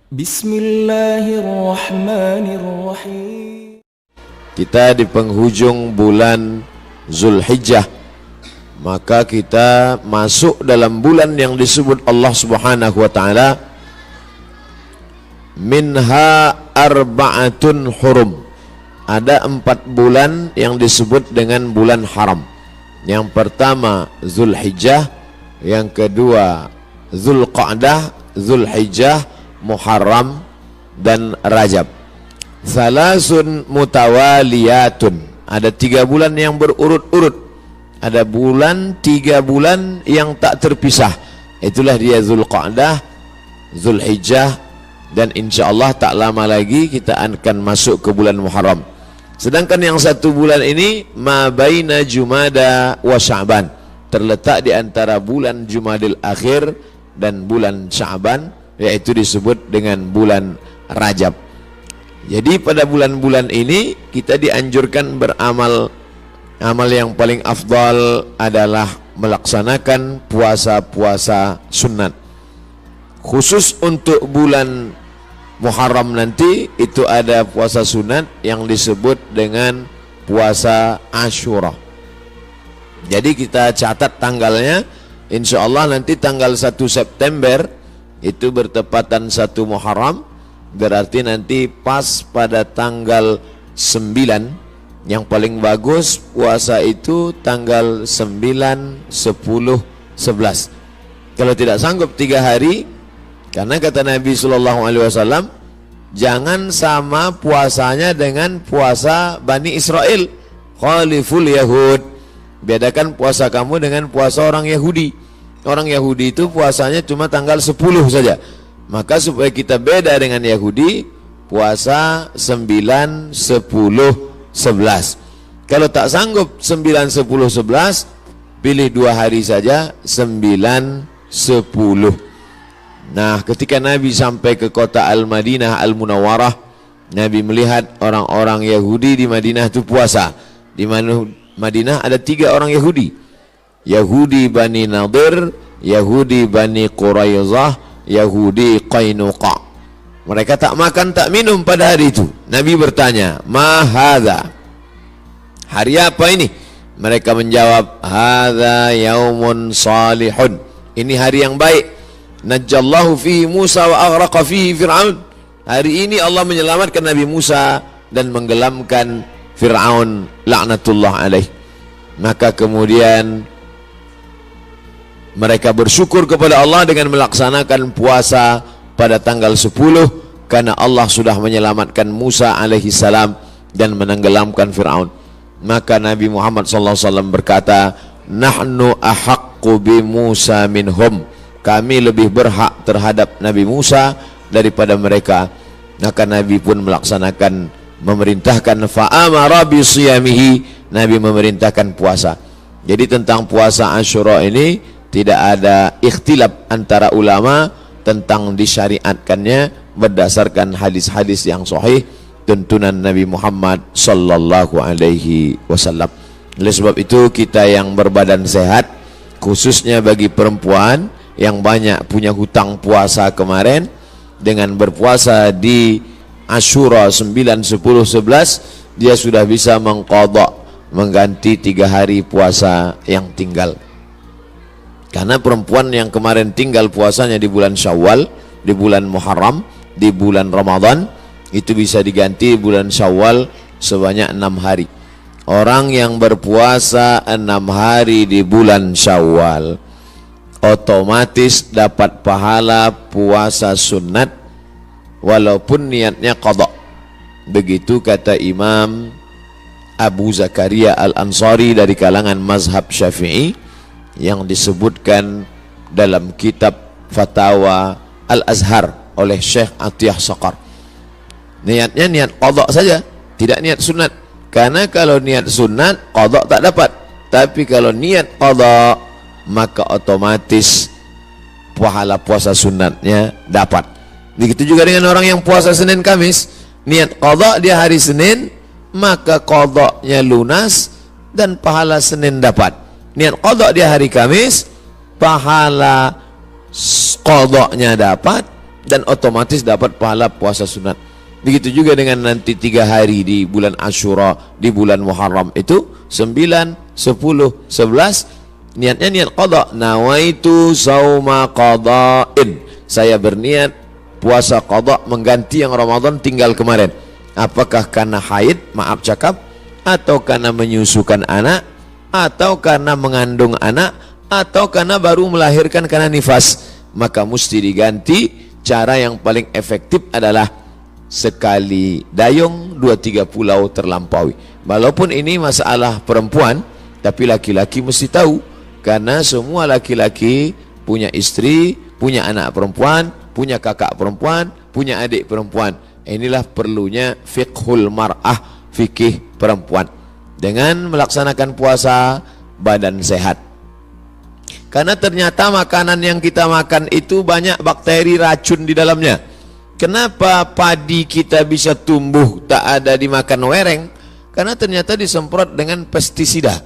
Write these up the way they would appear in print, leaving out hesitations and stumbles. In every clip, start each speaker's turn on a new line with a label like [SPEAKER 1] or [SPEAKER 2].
[SPEAKER 1] Bismillahirrahmanirrahim.
[SPEAKER 2] Kita di penghujung bulan Zulhijjah, maka kita masuk dalam bulan yang disebut Allah Subhanahu wa taala minha arba'atun hurum. Ada 4 bulan yang disebut dengan bulan haram. Yang pertama Zulhijjah, yang kedua Zulqa'dah, Zulhijjah, Muharram dan Rajab. Salasun mutawaliyatun. Ada 3 bulan yang berurut-urut. Ada 3 bulan yang tak terpisah. Itulah dia Zulqa'dah, Zulhijjah, dan insyaallah tak lama lagi kita akan masuk ke bulan Muharram. Sedangkan yang 1 bulan ini ma baina Jumada wa Sya'ban, terletak di antara bulan Jumadil Akhir dan bulan Sya'ban, yaitu disebut dengan bulan Rajab. Jadi pada bulan-bulan ini kita dianjurkan beramal. Amal yang paling afdal adalah melaksanakan puasa-puasa sunat. Khusus untuk bulan Muharram nanti itu ada puasa sunat yang disebut dengan puasa Ashura. Jadi kita catat tanggalnya, insyaallah nanti tanggal 1 September itu bertepatan 1 Muharram, berarti nanti pas pada tanggal 9. Yang paling bagus puasa itu tanggal 9, 10, 11. Kalau tidak sanggup 3 hari, karena kata Nabi SAW, jangan sama puasanya dengan puasa Bani Israel. Khaliful Yahud, bedakan puasa kamu dengan puasa orang Yahudi. Orang Yahudi itu puasanya cuma tanggal 10 saja. Maka supaya kita beda dengan Yahudi, puasa 9, 10, 11. Kalau tak sanggup 9, 10, 11, pilih 2 hari saja, 9, 10. Nah, ketika Nabi sampai ke kota Al-Madinah Al-Munawwarah, Nabi melihat orang-orang Yahudi di Madinah itu puasa. Di Madinah ada 3 orang Yahudi. Yahudi Bani Nadir, Yahudi Bani Quraizah, Yahudi Qainuqa. Mereka tak makan tak minum pada hari itu. Nabi bertanya, "Ma hadza?" Hari apa ini? Mereka menjawab, "Hadza yaumun salihun." Ini hari yang baik. Najjallahu fihi Musa wa aghraqa fihi Fir'aun. Hari ini Allah menyelamatkan Nabi Musa dan menggelamkan Fir'aun laknatullah alaih. Maka kemudian mereka bersyukur kepada Allah dengan melaksanakan puasa pada tanggal 10 karena Allah sudah menyelamatkan Musa alaihi salam dan menenggelamkan Fir'aun. Maka Nabi Muhammad SAW berkata, "Nahnu ahaqqu bi Musa minhum." Kami lebih berhak terhadap Nabi Musa daripada mereka. Maka Nabi pun melaksanakan, memerintahkan fa'amara bi siyamihi. Nabi memerintahkan puasa. Jadi tentang puasa Ashura ini tidak ada ikhtilaf antara ulama tentang disyariatkannya berdasarkan hadis-hadis yang sahih tuntunan Nabi Muhammad sallallahu alaihi wasallam. Oleh sebab itu kita yang berbadan sehat, khususnya bagi perempuan yang banyak punya hutang puasa kemarin, dengan berpuasa di Ashura 9, 10, 11 dia sudah bisa mengqadha, mengganti 3 hari puasa yang tinggal. Karena perempuan yang kemarin tinggal puasanya di bulan Syawal, di bulan Muharram, di bulan Ramadan, itu bisa diganti bulan Syawal sebanyak 6 hari. Orang yang berpuasa 6 hari di bulan Syawal otomatis dapat pahala puasa sunat walaupun niatnya qadha. Begitu kata Imam Abu Zakaria Al-Ansari dari kalangan mazhab Syafi'i, yang disebutkan dalam kitab Fatawa Al-Azhar oleh Syekh Atiyah Saqar. Niatnya niat qadha saja, tidak niat sunat. Karena kalau niat sunat, qadha tak dapat. Tapi kalau niat qadha, maka otomatis pahala puasa sunatnya dapat. Begitu juga dengan orang yang puasa Senin Kamis, niat qadha dia hari Senin, maka qadhanya lunas dan pahala Senin dapat. Niat qadha dia hari Kamis, pahala qadhanya dapat dan otomatis dapat pahala puasa sunat. Begitu juga dengan nanti 3 hari di bulan Ashura, di bulan Muharram itu 9, 10, 11, niatnya niat qada. Nawaitu sauma qada'in, saya berniat puasa qada mengganti yang Ramadan tinggal kemarin. Apakah karena haid, maaf cakap, atau karena menyusukan anak, atau karena mengandung anak, atau karena baru melahirkan karena nifas, maka mesti diganti. Cara yang paling efektif adalah sekali dayung 2-3 pulau terlampaui. Walaupun ini masalah perempuan, tapi laki-laki mesti tahu, karena semua laki-laki punya istri, punya anak perempuan, punya kakak perempuan, punya adik perempuan. Inilah perlunya fiqhul mar'ah, fikih perempuan. Dengan melaksanakan puasa, badan sehat. Karena ternyata makanan yang kita makan itu banyak bakteri racun di dalamnya. Kenapa padi kita bisa tumbuh tak ada dimakan wereng? Karena ternyata disemprot dengan pestisida.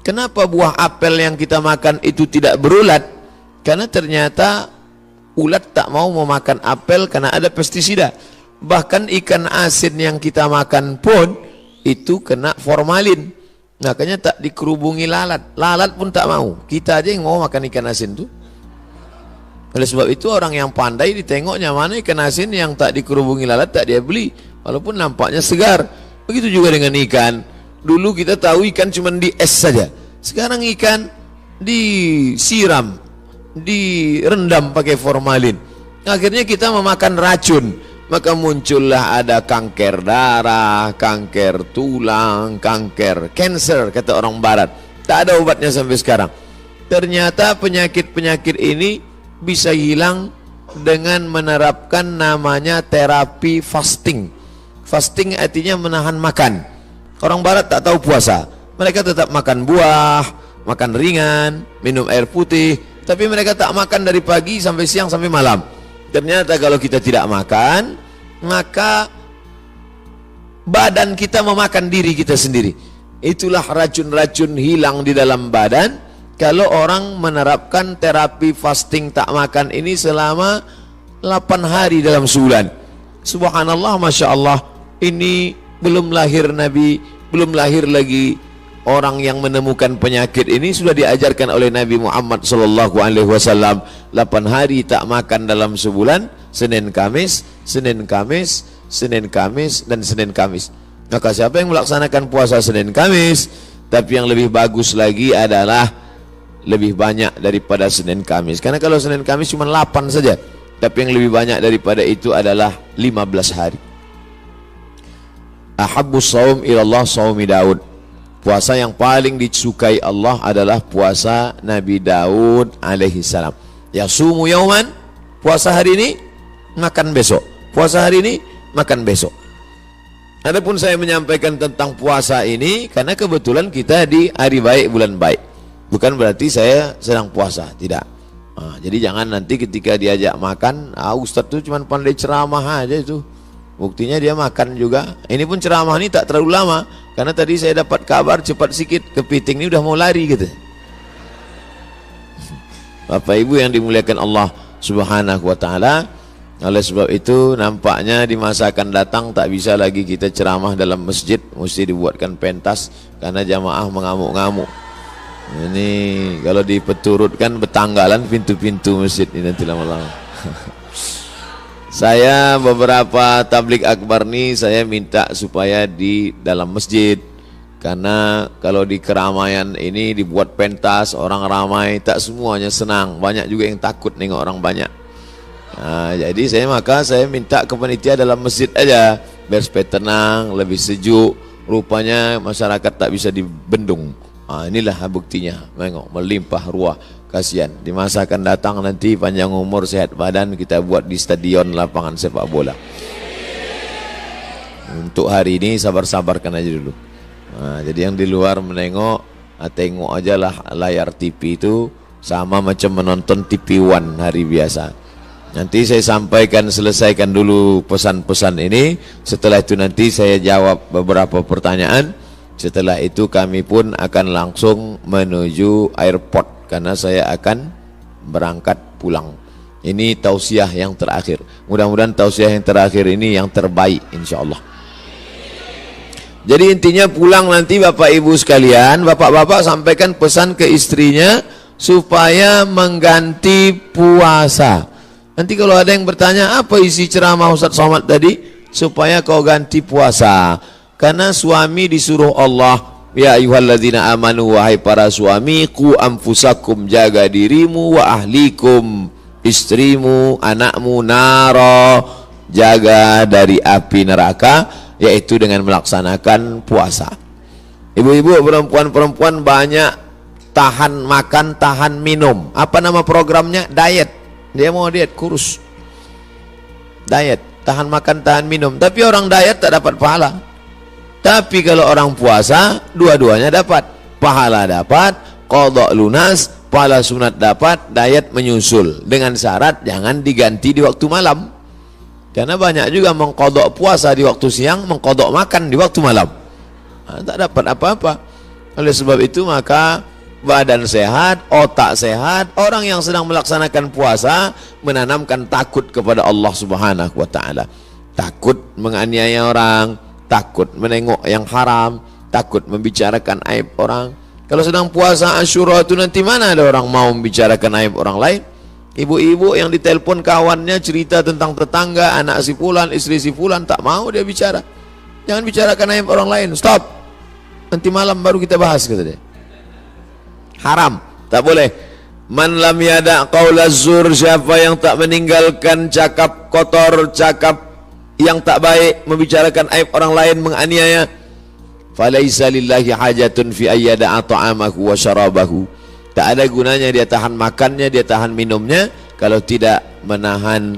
[SPEAKER 2] Kenapa buah apel yang kita makan itu tidak berulat? Karena ternyata ulat tak mau memakan apel karena ada pestisida. Bahkan ikan asin yang kita makan pun itu kena formalin. Makanya tak dikerubungi lalat. Lalat pun tak mau. Kita aja yang mau makan ikan asin tuh. Oleh sebab itu orang yang pandai ditengoknya mana ikan asin yang tak dikerubungi lalat tak dia beli, walaupun nampaknya segar. Begitu juga dengan ikan. Dulu kita tahu ikan cuma di es saja. Sekarang ikan disiram, direndam pakai formalin. Akhirnya kita memakan racun. Maka muncullah ada kanker darah, kanker tulang, cancer kata orang barat. Tak ada obatnya sampai sekarang. Ternyata penyakit-penyakit ini bisa hilang dengan menerapkan namanya terapi fasting. Fasting artinya menahan makan. Orang barat tak tahu puasa. Mereka tetap makan buah, makan ringan, minum air putih, tapi mereka tak makan dari pagi sampai siang sampai malam. Ternyata kalau kita tidak makan, maka badan kita memakan diri kita sendiri. Itulah racun-racun hilang di dalam badan kalau orang menerapkan terapi fasting tak makan ini selama 8 hari dalam sebulan. Subhanallah, Masya Allah, ini belum lahir Nabi, belum lahir lagi orang yang menemukan penyakit ini, sudah diajarkan oleh Nabi Muhammad SAW. 8 hari tak makan dalam sebulan, Senin Kamis, Senin Kamis, Senin Kamis, dan Senin Kamis. Maka siapa yang melaksanakan puasa Senin Kamis, tapi yang lebih bagus lagi adalah lebih banyak daripada Senin Kamis. Karena kalau Senin Kamis cuma 8 saja, tapi yang lebih banyak daripada itu adalah 15 hari. Ahabbus shaum ilallah shaumi Daud. Puasa yang paling disukai Allah adalah puasa Nabi Daud alaihi salam. Yasumu yauman, puasa hari ini, makan besok. Puasa hari ini, makan besok. Adapun saya menyampaikan tentang puasa ini karena kebetulan kita di hari baik, bulan baik. Bukan berarti saya sedang puasa, tidak. Jadi jangan nanti ketika diajak makan, Ustadz itu cuma pandai ceramah aja itu. Buktinya dia makan juga. Ini pun ceramah ini tak terlalu lama, karena tadi saya dapat kabar cepat sikit, kepiting ini udah mau lari gitu. Bapak Ibu yang dimuliakan Allah Subhanahu wa taala, oleh sebab itu nampaknya di masa akan datang tak bisa lagi kita ceramah dalam masjid, mesti dibuatkan pentas karena jamaah mengamuk-ngamuk. Ini kalau dipeturutkan betanggalan pintu-pintu masjid ini nanti lama-lama. Saya beberapa tablik akbar nih saya minta supaya di dalam masjid, karena kalau di keramaian ini dibuat pentas, orang ramai, tak semuanya senang, banyak juga yang takut nengok orang banyak. Jadi saya minta ke panitia dalam masjid aja biar supaya tenang, lebih sejuk. Rupanya masyarakat tak bisa dibendung. Inilah buktinya, melimpah ruah. Kasihan, di masa akan datang nanti panjang umur, sehat badan, kita buat di stadion lapangan sepak bola. Untuk hari ini sabar-sabarkan aja dulu. Jadi yang di luar menengok, tengok aja lah layar TV itu sama macam menonton TV One hari biasa. Nanti saya sampaikan, selesaikan dulu pesan-pesan ini. Setelah itu nanti saya jawab beberapa pertanyaan. Setelah itu kami pun akan langsung menuju airport karena saya akan berangkat pulang. Ini tausiah yang terakhir. Mudah-mudahan tausiah yang terakhir ini yang terbaik insyaallah. Jadi intinya pulang nanti Bapak Ibu sekalian, bapak-bapak sampaikan pesan ke istrinya supaya mengganti puasa. Nanti kalau ada yang bertanya apa isi ceramah Ustaz Somad tadi, supaya kau ganti puasa. Karena suami disuruh Allah, ya ayyuhalladzina amanu, wahai para suami, qu anfusakum, jaga dirimu, wa ahlikum, istrimu, anakmu, naro, jaga dari api neraka, yaitu dengan melaksanakan puasa. Ibu-ibu, perempuan-perempuan banyak tahan makan, tahan minum. Apa nama programnya? Diet. Dia mau diet, kurus. Diet, tahan makan, tahan minum. Tapi orang diet tak dapat pahala. Tapi kalau orang puasa, dua-duanya dapat. Pahala dapat, qadha lunas, pahala sunat dapat, diet menyusul. Dengan syarat jangan diganti di waktu malam. Karena banyak juga mengkodok puasa di waktu siang, mengkodok makan di waktu malam. Nah, tak dapat apa-apa. Oleh sebab itu maka badan sehat, otak sehat, orang yang sedang melaksanakan puasa menanamkan takut kepada Allah Subhanahu wa taala. Takut menganiaya orang, takut menengok yang haram, takut membicarakan aib orang. Kalau sedang puasa Asyura itu nanti mana ada orang mau membicarakan aib orang lain? Ibu-ibu yang ditelepon kawannya cerita tentang tetangga, anak si fulan, istri si fulan, tak mau dia bicara. Jangan bicarakan aib orang lain, stop. Nanti malam baru kita bahas, kata dia. Haram, tak boleh. Man lam yada' qaula zur, siapa yang tak meninggalkan cakap kotor, cakap yang tak baik, membicarakan aib orang lain, menganiaya, falaisa lillahi hajatun fi ayyada'a ta'amahu wa syarabahu. Tak ada gunanya dia tahan makannya, dia tahan minumnya, kalau tidak menahan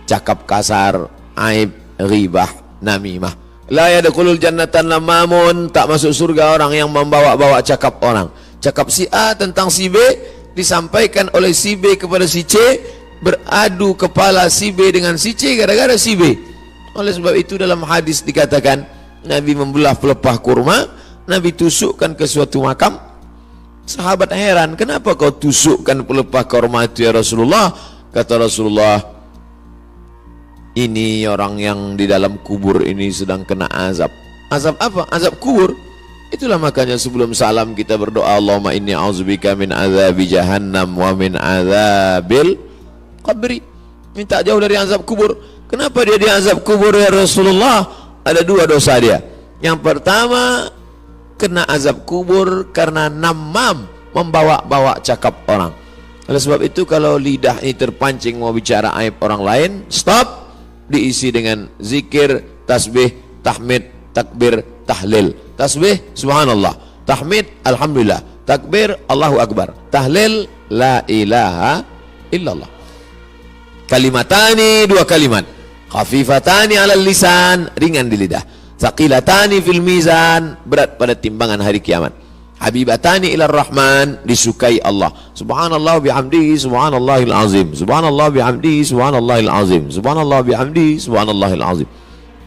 [SPEAKER 2] cakap kasar, aib, ghibah, namimah. La yadkhulul jannatan namamun, tak masuk surga orang yang membawa-bawa cakap orang. Cakap si A tentang si B disampaikan oleh si B kepada si C, beradu kepala si B dengan si C gara-gara si B. Oleh sebab itu dalam hadis dikatakan Nabi membelah pelepah kurma, Nabi tusukkan ke suatu makam. Sahabat heran, kenapa kau tusukkan pelepah kurma itu ya Rasulullah? Kata Rasulullah, ini orang yang di dalam kubur ini sedang kena azab. Azab apa? Azab kubur. Itulah makanya sebelum salam kita berdoa, Allahumma inni a'udzubika min azabi jahannam wa min azabil qabri. Minta jauh dari azab kubur. Kenapa dia di azab kubur ya Rasulullah? Ada dua dosa dia. Yang pertama, kena azab kubur karena namam, membawa-bawa cakap orang. Oleh sebab itu kalau lidah ini terpancing mau bicara aib orang lain, stop, diisi dengan zikir, tasbih, tahmid, takbir, tahlil. Tasbih subhanallah, tahmid alhamdulillah, takbir Allahu akbar, tahlil la ilaha illallah. Kalimatani, dua kalimat, khafifatani alal lisan, ringan di lidah, thaqilatani fil mizan, berat pada timbangan hari kiamat, habibatani ilar rahman, disukai Allah. Subhanallah bihamdihi subhanallahil azim, subhanallah bihamdihi subhanallahil azim, subhanallah bihamdihi subhanallahil azim.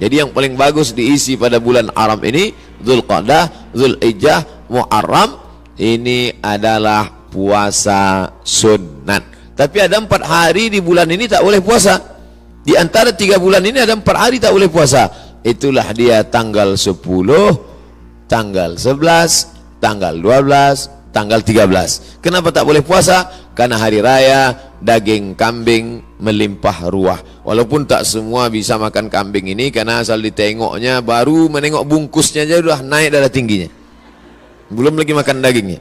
[SPEAKER 2] Jadi yang paling bagus diisi pada bulan haram ini, Dzulqa'dah, Dzulhijjah, Muharram, ini adalah puasa sunat. Tapi ada 4 hari di bulan ini tak boleh puasa. Di antara 3 bulan ini ada 4 hari tak boleh puasa. Itulah dia tanggal 10, tanggal 11, tanggal 12, tanggal 13. Kenapa tak boleh puasa? Karena hari raya, daging kambing melimpah ruah. Walaupun tak semua bisa makan kambing ini, karena asal ditengoknya, baru menengok bungkusnya aja sudah naik darah tingginya, belum lagi makan dagingnya.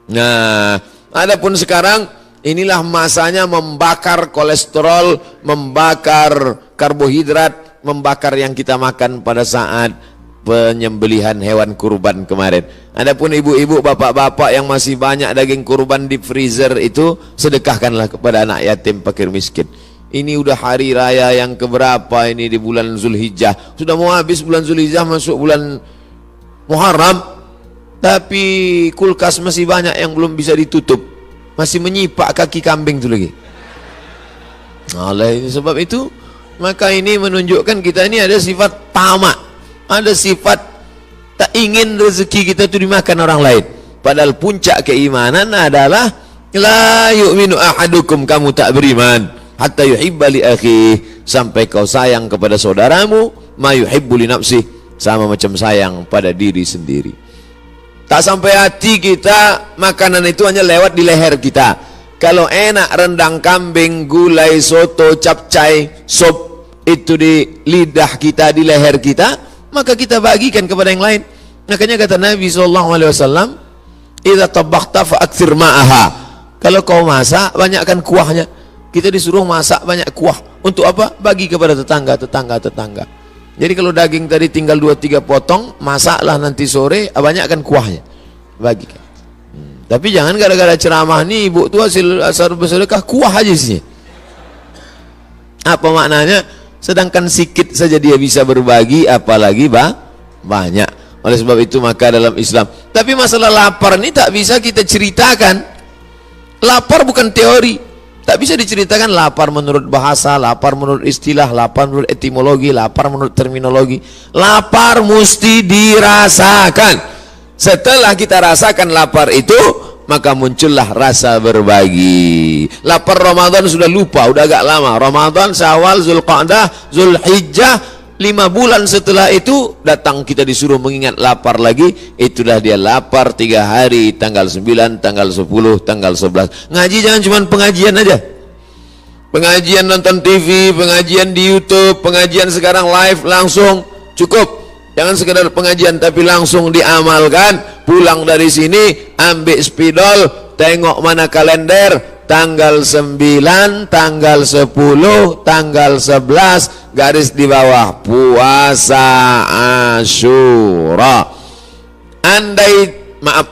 [SPEAKER 2] Nah, adapun sekarang inilah masanya membakar kolesterol, membakar karbohidrat, membakar yang kita makan pada saat penyembelihan hewan kurban kemarin. Adapun ibu-ibu, bapak-bapak yang masih banyak daging kurban di freezer itu, sedekahkanlah kepada anak yatim, fakir miskin. Ini udah hari raya yang keberapa ini di bulan Zulhijjah. Sudah mau habis bulan Zulhijjah, masuk bulan Muharram, tapi kulkas masih banyak yang belum bisa ditutup, masih menyipak kaki kambing itu lagi. Oleh sebab itu, maka ini menunjukkan kita ini ada sifat tamak, ada sifat tak ingin rezeki kita itu dimakan orang lain. Padahal puncak keimanan adalah la yu'minu ahadukum, kamu tak beriman hatta yuhibba li akhihi, sampai kau sayang kepada saudaramu ma yuhibbu li nafsihi, sama macam sayang pada diri sendiri. Tak sampai hati kita, makanan itu hanya lewat di leher kita. Kalau enak rendang kambing, gulai, soto, capcay, sop itu di lidah kita, di leher kita, maka kita bagikan kepada yang lain. Makanya kata Nabi SAW, idza tabakhta fa aktsir ma'aha. Kalau kau masak, banyakkan kuahnya. Kita disuruh masak banyak kuah. Untuk apa? Bagi kepada tetangga. Jadi kalau daging tadi tinggal 2-3 potong, masaklah nanti sore, banyakkan kuahnya, bagikan. Tapi jangan gara-gara ceramah nih ibu tua hasil bersedekah kuah aja sih. Apa maknanya? Sedangkan sikit saja dia bisa berbagi, apalagi banyak. Oleh sebab itu maka dalam Islam, tapi masalah lapar ini tak bisa kita ceritakan. Lapar bukan teori, tak bisa diceritakan. Lapar menurut bahasa, lapar menurut istilah, lapar menurut etimologi, lapar menurut terminologi. Lapar mesti dirasakan. Setelah kita rasakan lapar itu, maka muncullah rasa berbagi. Lapar Ramadan sudah lupa, udah agak lama. Ramadan, Syawal, Zulqa'dah, Zulhijjah, 5 bulan setelah itu datang kita disuruh mengingat lapar lagi. Itulah dia lapar 3 hari, tanggal 9, tanggal 10, tanggal 11. Ngaji jangan cuma pengajian aja. Pengajian nonton TV, pengajian di YouTube, pengajian sekarang live langsung, cukup. Jangan sekedar pengajian tapi langsung diamalkan. Pulang dari sini ambil spidol, tengok mana kalender, tanggal 9, tanggal 10, tanggal 11, garis di bawah puasa Asyura. Andai maaf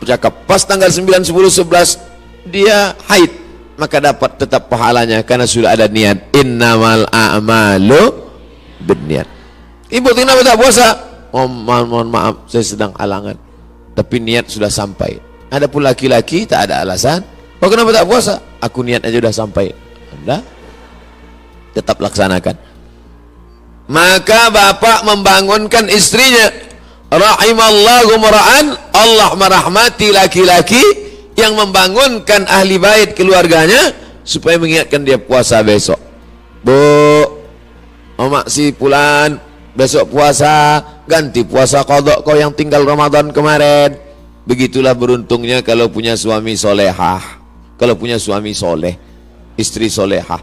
[SPEAKER 2] cakap pas tanggal 9, 10, 11 dia haid, maka dapat tetap pahalanya karena sudah ada niat. Innamal a'malu binniat. Ibu kenapa tak puasa? Mohon maaf, saya sedang halangan. Tapi niat sudah sampai. Ada pun laki-laki tak ada alasan. Oh kenapa tak puasa? Aku niat aja sudah sampai. Anda tetap laksanakan. Maka bapak membangunkan istrinya. Rahimallahu mar'an, Allah merahmati laki-laki yang membangunkan ahli bait keluarganya supaya mengingatkan dia puasa besok. Bu, omak si Pulan, besok puasa, ganti puasa qadha kau yang tinggal Ramadan kemarin. Begitulah beruntungnya kalau punya suami solehah, kalau punya suami soleh, istri solehah.